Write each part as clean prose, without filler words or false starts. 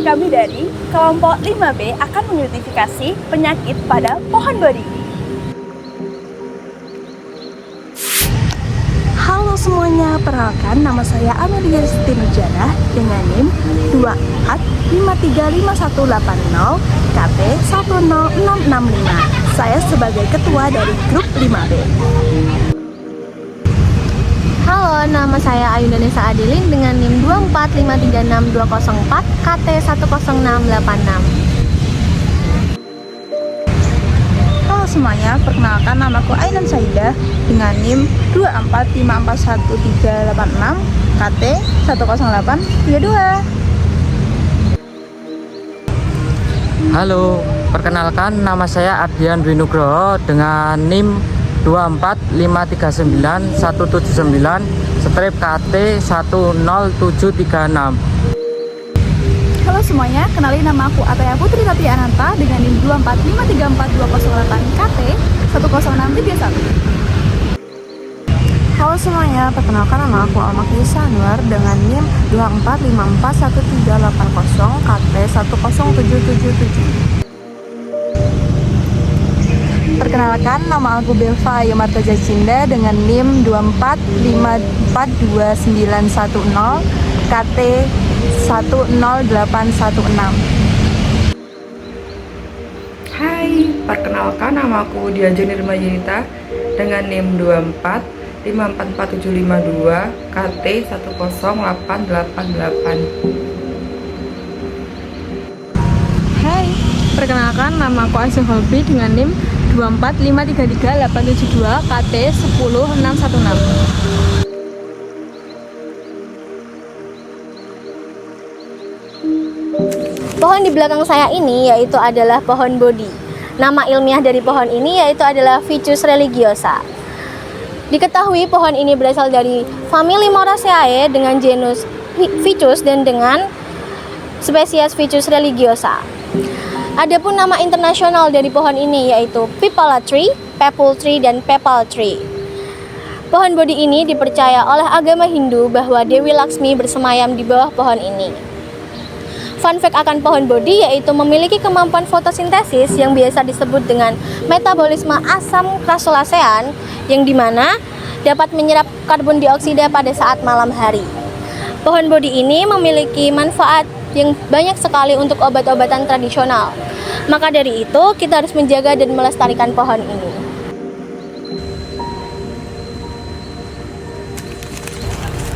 Kami dari kelompok 5B akan mengidentifikasi penyakit pada pohon bodi. Halo semuanya, perkenalkan nama saya Amelia Siti Nurjana dengan NIM 245358180 KT 10665. Saya sebagai ketua dari grup 5B. Halo, nama saya Ayundanesa Adelin dengan NIM 2453624 KT 10686. Halo semuanya, perkenalkan namaku Ainan Saidah dengan NIM 2454136 KT 10832. Halo, perkenalkan nama saya Ardian Dwi Nugroho dengan NIM 245391791-KT 10736. Halo semuanya, kenalin nama aku Ataya Putri Tati Ananta dengan NIM 245342008 KT 10631. Halo semuanya, perkenalkan nama aku Alma Kisa Anwar dengan NIM 245413880 KT 10777. Perkenalkan, nama aku Belva Ayu Marta Jacinda dengan NIM 245429110 KT 10816. Hai, perkenalkan nama aku Dianjur Nirma Yunita dengan NIM 245444752 KT 10888. Hai, perkenalkan nama aku Aisyah Holbi dengan NIM 245333872 KT 10616. Pohon di belakang saya ini yaitu adalah pohon bodi. Nama ilmiah dari pohon ini yaitu adalah Ficus religiosa. Diketahui pohon ini berasal dari famili Moraceae dengan genus Ficus dan dengan spesies Ficus religiosa. Adapun nama internasional dari pohon ini yaitu Pipala tree, Peepal tree, dan Pepal tree. Pohon bodi ini dipercaya oleh agama Hindu bahwa Dewi Laksmi bersemayam di bawah pohon ini. Fun fact akan pohon bodi yaitu memiliki kemampuan fotosintesis yang biasa disebut dengan metabolisme asam krasulasean yang dimana dapat menyerap karbon dioksida pada saat malam hari. Pohon bodi ini memiliki manfaat yang banyak sekali untuk obat-obatan tradisional. Maka dari itu, kita harus menjaga dan melestarikan pohon ini.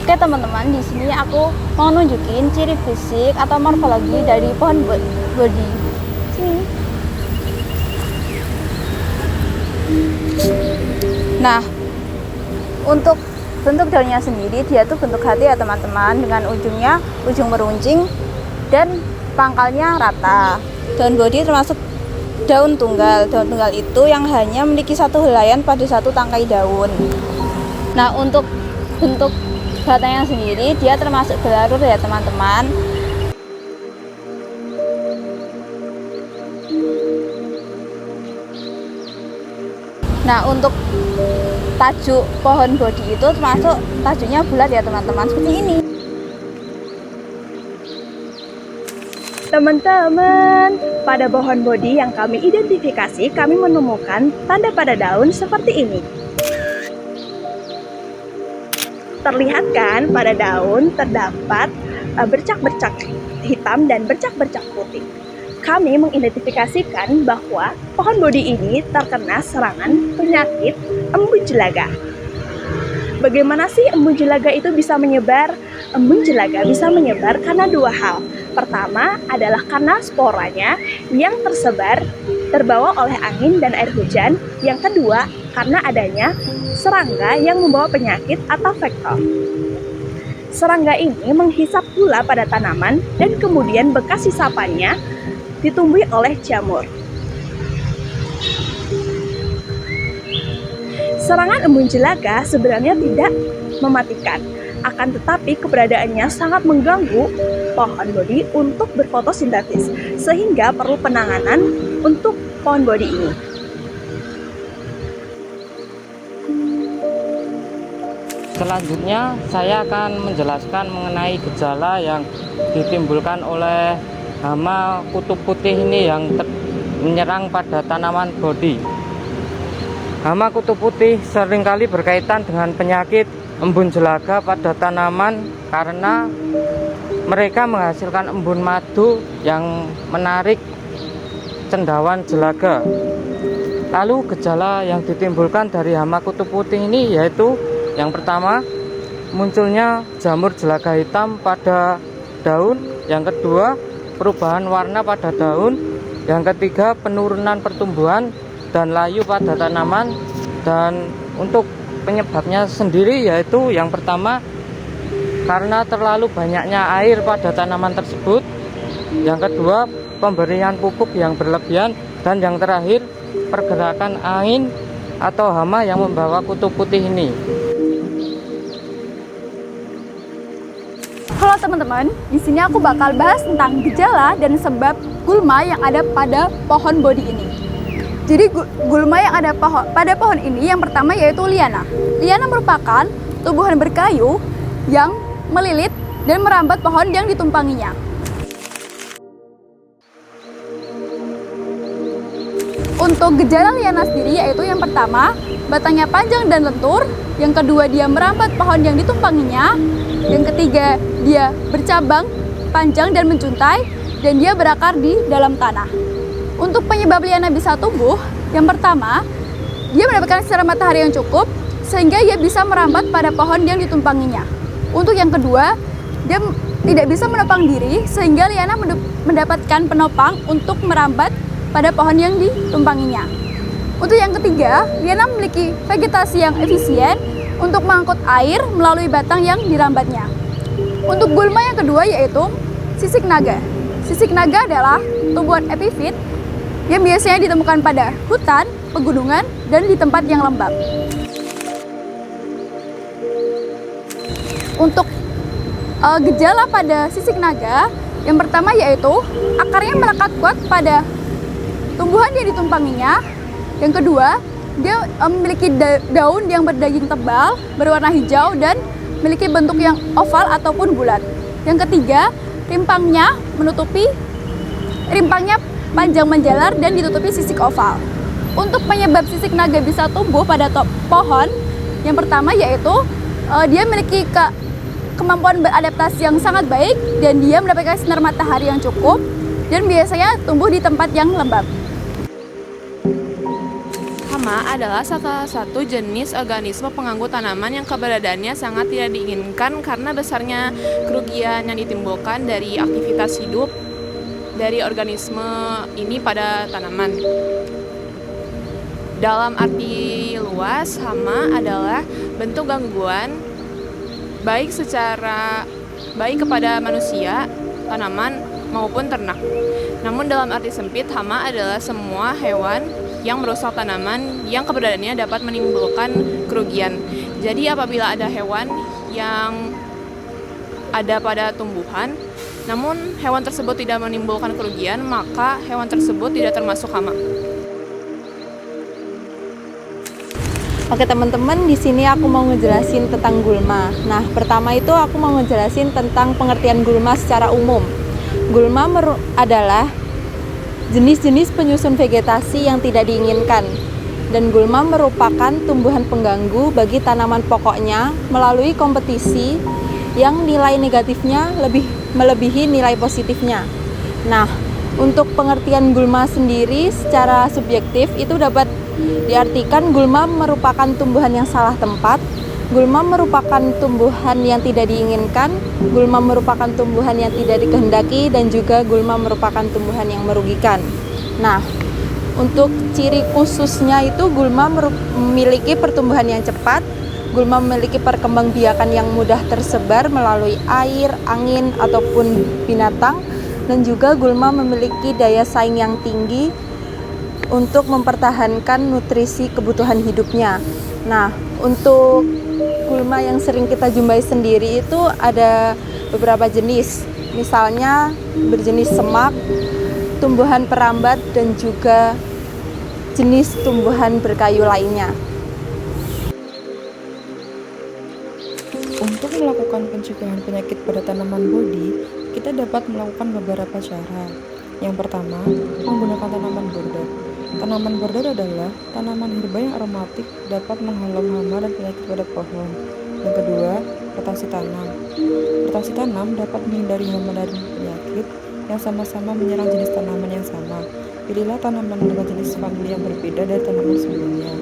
Oke teman-teman, di sini aku mau nunjukin ciri fisik atau morfologi dari pohon bodi. Sini. Nah, untuk bentuk daunnya sendiri, dia tuh bentuk hati ya teman-teman, dengan ujung meruncing dan pangkalnya rata. Daun bodi termasuk daun tunggal. Daun tunggal itu yang hanya memiliki satu helaian pada satu tangkai daun. Nah, untuk bentuk batangnya sendiri, dia termasuk belarut ya teman-teman. Nah, untuk tajuk pohon bodi itu termasuk tajuknya bulat ya teman-teman, seperti ini. Teman-teman, pada pohon bodi yang kami identifikasi, kami menemukan tanda pada daun seperti ini. Terlihat kan pada daun terdapat bercak-bercak hitam dan bercak-bercak putih. Kami mengidentifikasikan bahwa pohon bodi ini terkena serangan penyakit embun jelaga. Bagaimana sih embun jelaga itu bisa menyebar? Embun jelaga bisa menyebar karena dua hal. Pertama adalah karena sporanya yang terbawa oleh angin dan air hujan. Yang kedua, karena adanya serangga yang membawa penyakit atau vektor. Serangga ini menghisap gula pada tanaman dan kemudian bekas hisapannya ditumbuhi oleh jamur. Serangan embun jelaga sebenarnya tidak mematikan, akan tetapi keberadaannya sangat mengganggu pohon bodi untuk berfotosintesis, sehingga perlu penanganan untuk pohon bodi ini. Selanjutnya saya akan menjelaskan mengenai gejala yang ditimbulkan oleh hama kutu putih ini yang menyerang pada tanaman bodi. Hama kutu putih seringkali berkaitan dengan penyakit embun jelaga pada tanaman karena mereka menghasilkan embun madu yang menarik cendawan jelaga. Lalu gejala yang ditimbulkan dari hama kutu putih ini yaitu yang pertama, munculnya jamur jelaga hitam pada daun. Yang kedua, perubahan warna pada daun. Yang ketiga, penurunan pertumbuhan dan layu pada tanaman. Dan untuk penyebabnya sendiri yaitu yang pertama, karena terlalu banyaknya air pada tanaman tersebut. Yang kedua, pemberian pupuk yang berlebihan. Dan yang terakhir, pergerakan angin atau hama yang membawa kutu putih ini. Halo teman-teman, di sini aku bakal bahas tentang gejala dan sebab gulma yang ada pada pohon bodi ini. Jadi gulma yang ada pada pohon ini yang pertama yaitu liana. Liana merupakan tumbuhan berkayu yang melilit dan merambat pohon yang ditumpanginya. Untuk gejala liana sendiri yaitu yang pertama, batangnya panjang dan lentur. Yang kedua, dia merambat pohon yang ditumpanginya. Yang ketiga, dia bercabang, panjang dan mencuntai, dan dia berakar di dalam tanah. Untuk penyebab liana bisa tumbuh, yang pertama, dia mendapatkan sinar matahari yang cukup, sehingga ia bisa merambat pada pohon yang ditumpanginya. Untuk yang kedua, dia tidak bisa menopang diri, sehingga liana mendapatkan penopang untuk merambat pada pohon yang ditumpanginya. Untuk yang ketiga, liana memiliki vegetasi yang efisien untuk mengangkut air melalui batang yang dirambatnya. Untuk gulma yang kedua yaitu sisik naga. Sisik naga adalah tumbuhan epifit yang biasanya ditemukan pada hutan, pegunungan, dan di tempat yang lembab. Untuk gejala pada sisik naga, yang pertama yaitu akarnya melekat kuat pada tumbuhan yang ditumpanginya. Yang kedua, dia memiliki daun yang berdaging tebal, berwarna hijau, dan memiliki bentuk yang oval ataupun bulat. Yang ketiga, rimpangnya panjang menjalar dan ditutupi sisik oval. Untuk penyebab sisik naga bisa tumbuh pada pohon, yang pertama yaitu dia memiliki kemampuan beradaptasi yang sangat baik dan dia mendapatkan sinar matahari yang cukup dan biasanya tumbuh di tempat yang lembab. Hama adalah salah satu jenis organisme pengganggu tanaman yang keberadaannya sangat tidak diinginkan karena besarnya kerugian yang ditimbulkan dari aktivitas hidup dari organisme ini pada tanaman. Dalam arti luas, hama adalah bentuk gangguan baik kepada manusia, tanaman, maupun ternak. Namun dalam arti sempit, hama adalah semua hewan yang merusak tanaman yang keberadaannya dapat menimbulkan kerugian. Jadi apabila ada hewan yang ada pada tumbuhan, namun hewan tersebut tidak menimbulkan kerugian, maka hewan tersebut tidak termasuk hama. Oke teman-teman, di sini aku mau ngejelasin tentang gulma. Nah, pertama itu aku mau ngejelasin tentang pengertian gulma secara umum. Gulma adalah jenis-jenis penyusun vegetasi yang tidak diinginkan. Dan gulma merupakan tumbuhan pengganggu bagi tanaman pokoknya melalui kompetisi yang nilai negatifnya melebihi nilai positifnya. Nah, untuk pengertian gulma sendiri secara subjektif itu dapat diartikan gulma merupakan tumbuhan yang salah tempat, gulma merupakan tumbuhan yang tidak diinginkan, gulma merupakan tumbuhan yang tidak dikehendaki, dan juga gulma merupakan tumbuhan yang merugikan. Nah, untuk ciri khususnya itu gulma memiliki pertumbuhan yang cepat, gulma memiliki perkembangbiakan yang mudah tersebar melalui air, angin, ataupun binatang, dan juga gulma memiliki daya saing yang tinggi untuk mempertahankan nutrisi kebutuhan hidupnya. Nah, untuk gulma yang sering kita jumpai sendiri itu ada beberapa jenis. Misalnya berjenis semak, tumbuhan perambat, dan juga jenis tumbuhan berkayu lainnya. Untuk melakukan pencegahan penyakit pada tanaman bodi, Kita dapat melakukan beberapa cara. Yang pertama, menggunakan tanaman border. Tanaman border adalah tanaman herba yang aromatik, dapat menghalau hama dan penyakit pada pohon. Yang kedua, rotasi tanam. Rotasi tanam dapat menghindari hama dan penyakit yang sama-sama menyerang jenis tanaman yang sama. Pilihlah tanaman dengan jenis famili yang berbeda dari tanaman sebelumnya.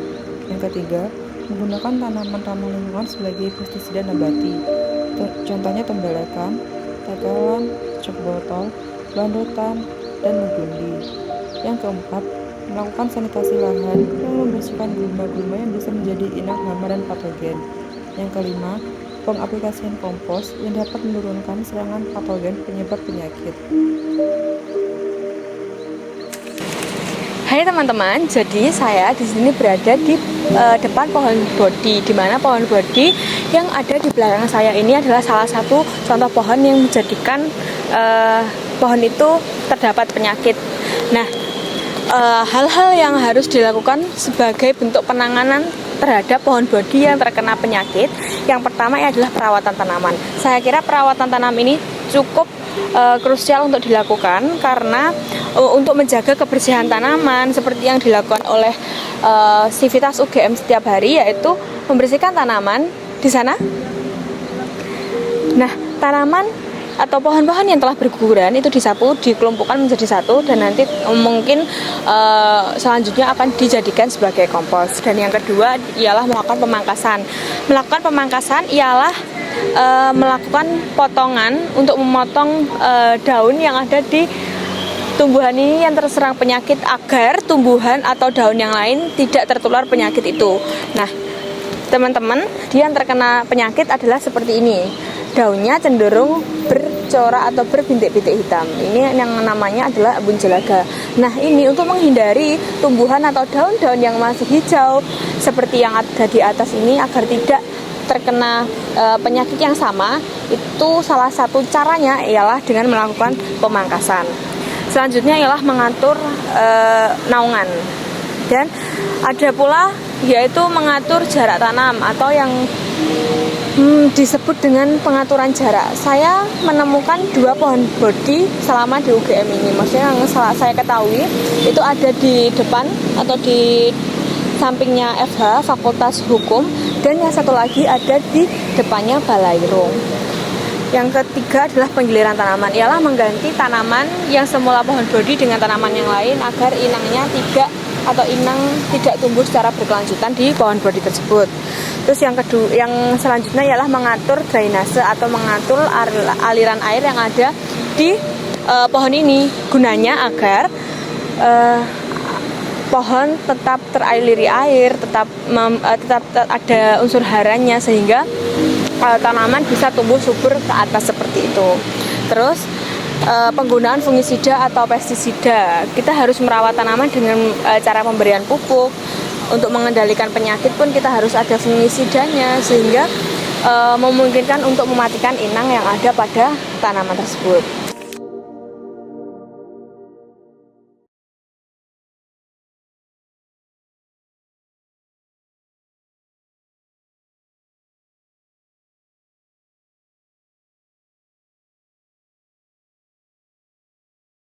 Yang ketiga, menggunakan tanaman ramah lingkungan sebagai pestisida nabati. Contohnya tembalakan, tekelan, cok botol, bandotan, dan mugundi. Yang keempat, melakukan sanitasi lahan dan membersihkan gulma-gulma yang bisa menjadi inang hama dan patogen. Yang kelima, pengaplikasian kompos yang dapat menurunkan serangan patogen penyebab penyakit. Hai teman-teman, jadi saya di sini berada di depan pohon bodi, di mana pohon bodi yang ada di belakang saya ini adalah salah satu contoh pohon yang menjadikan pohon itu terdapat penyakit. Nah, hal-hal yang harus dilakukan sebagai bentuk penanganan terhadap pohon bodi yang terkena penyakit, yang pertama adalah perawatan tanaman. Saya kira perawatan tanam ini cukup krusial untuk dilakukan karena untuk menjaga kebersihan tanaman seperti yang dilakukan oleh Sivitas UGM setiap hari, yaitu membersihkan tanaman di sana. Nah, tanaman atau pohon-pohon yang telah berguguran itu disapu, dikelompokkan menjadi satu, dan nanti mungkin selanjutnya akan dijadikan sebagai kompos. Dan yang kedua ialah melakukan pemangkasan. Melakukan pemangkasan ialah melakukan potongan untuk memotong daun yang ada di tumbuhan ini yang terserang penyakit agar tumbuhan atau daun yang lain tidak tertular penyakit itu. Nah, teman-teman, dia yang terkena penyakit adalah seperti ini. Daunnya cenderung bercorak atau berbintik-bintik hitam. Ini yang namanya adalah embun jelaga. Nah, ini untuk menghindari tumbuhan atau daun-daun yang masih hijau seperti yang ada di atas ini agar tidak terkena penyakit yang sama, itu salah satu caranya ialah dengan melakukan pemangkasan. Selanjutnya ialah mengatur naungan, dan ada pula yaitu mengatur jarak tanam atau yang disebut dengan pengaturan jarak. Saya menemukan 2 pohon bodi selama di UGM ini. Maksudnya yang saya ketahui itu ada di depan atau di sampingnya FH Fakultas Hukum, dan yang satu lagi ada di depannya Balairung. Yang ketiga adalah penggiliran tanaman, ialah mengganti tanaman yang semula pohon bodi dengan tanaman yang lain agar inang tidak tumbuh secara berkelanjutan di pohon bodi tersebut. Terus yang selanjutnya ialah mengatur drainase atau mengatur aliran air yang ada di pohon ini, gunanya agar pohon tetap teraliri air, tetap ada unsur haranya sehingga tanaman bisa tumbuh subur ke atas seperti itu. Terus penggunaan fungisida atau pestisida, kita harus merawat tanaman dengan cara pemberian pupuk. Untuk mengendalikan penyakit pun kita harus ada fungisidanya sehingga memungkinkan untuk mematikan inang yang ada pada tanaman tersebut.